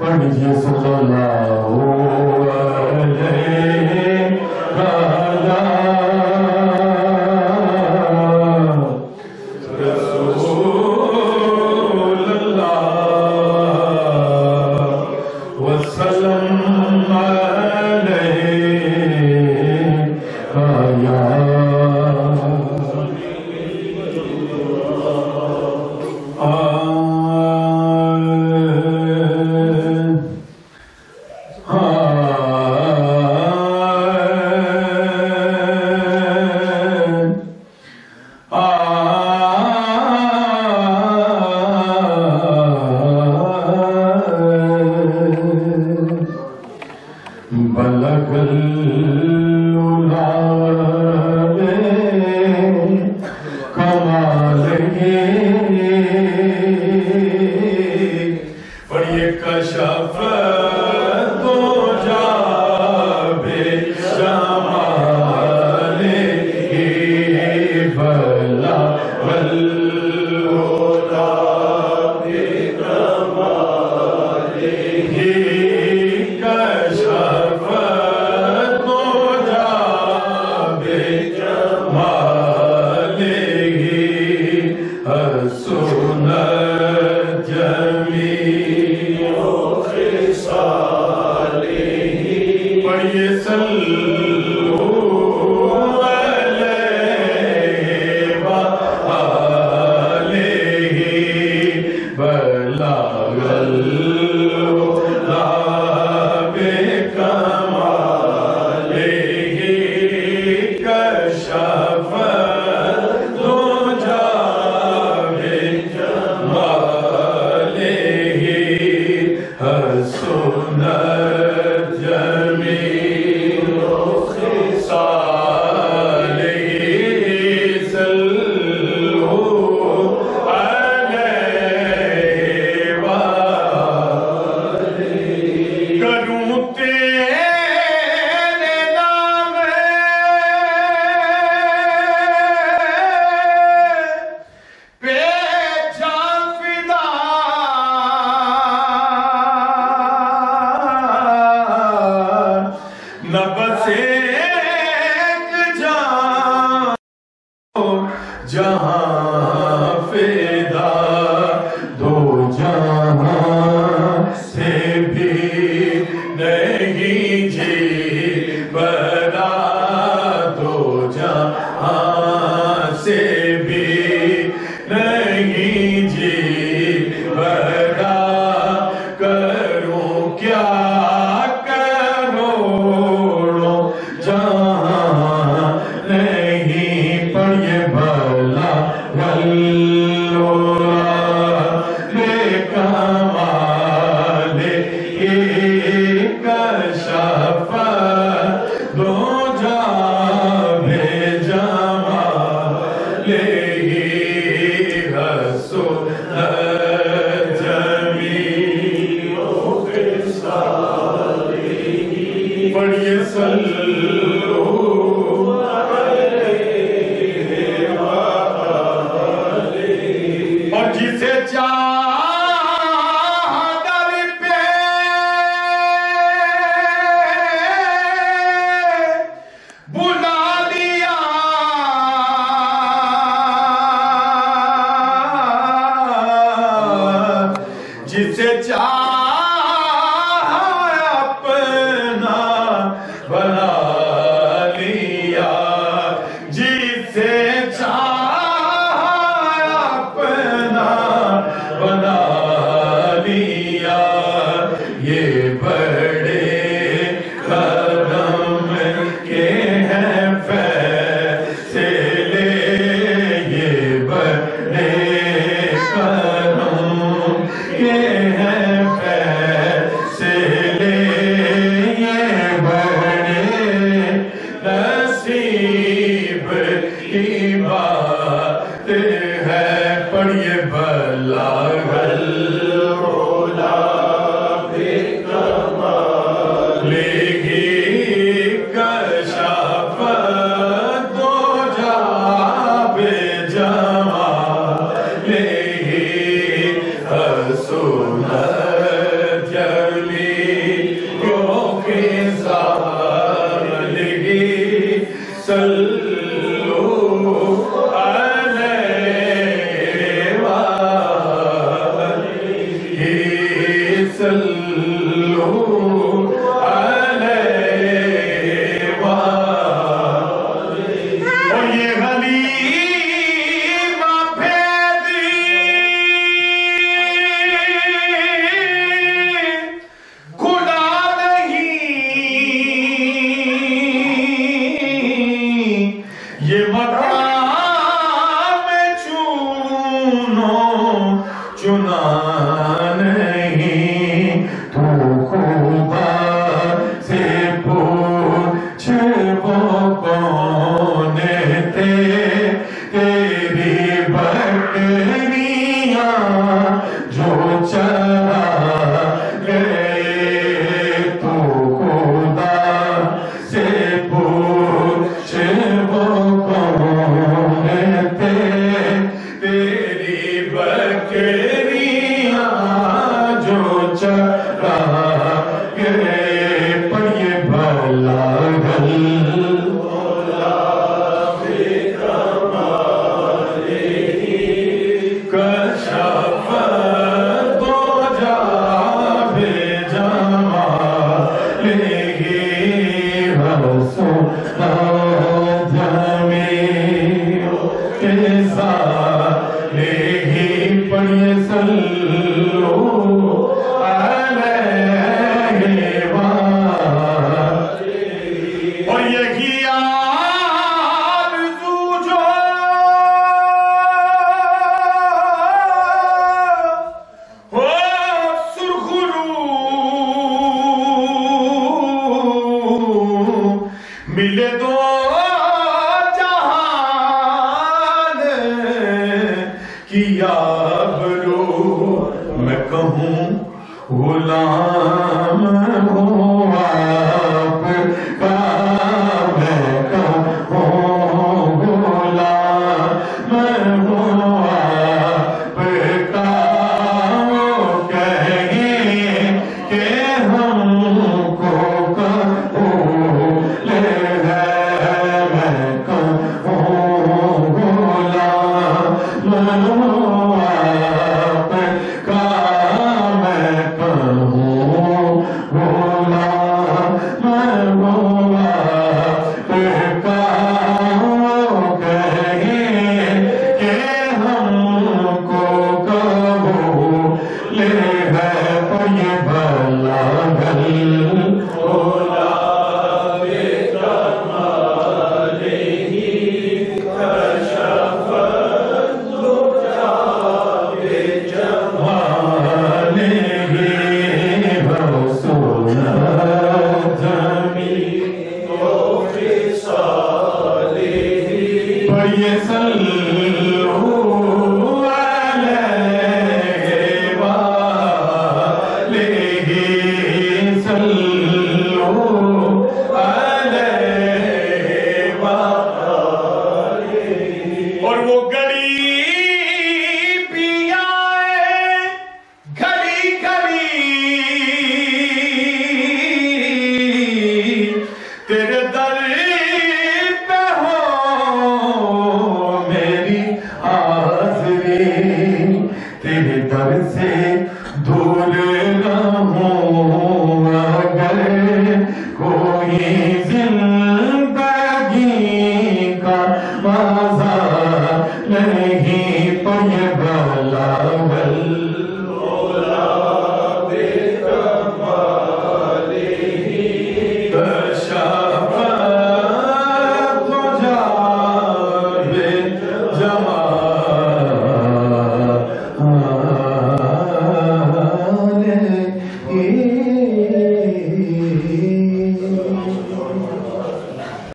پڑھیے صلی اللہ علیہ رسول اللہ وسلم علیہ یا پڑھیے بلا گل مولا بکرم صلوا عليه اور یہ غلیمہ بھیدی کھلا نہیں یہ مقام چنا نہیں تو خدا سے پوچھ وہ کون تھے تیری بکریاں جو چرا گئے تو خدا سے پوچھ وہ کون تھے تیری بکریاں جو چرا گئے پر یہ بھلا کشف دو جا بھیجا لے رسول جمیع کے ساتھ پڑھئے صلو علیہ اور یہی آرزو جو ہو سرخ رو ملے دو جہان کی آبرو میں کہوں غلام ہوں آپ کا میں کہوں غلام ہوں آپ کا وہ کہیں کہ ہم کو قبول ہے میں کہوں غلام ہوں آپ کا میں کہوں غلام ہوں آپ کا کہیں کہ ہم کو قبول ہے پر یہ بھلا یہ صلو علیہ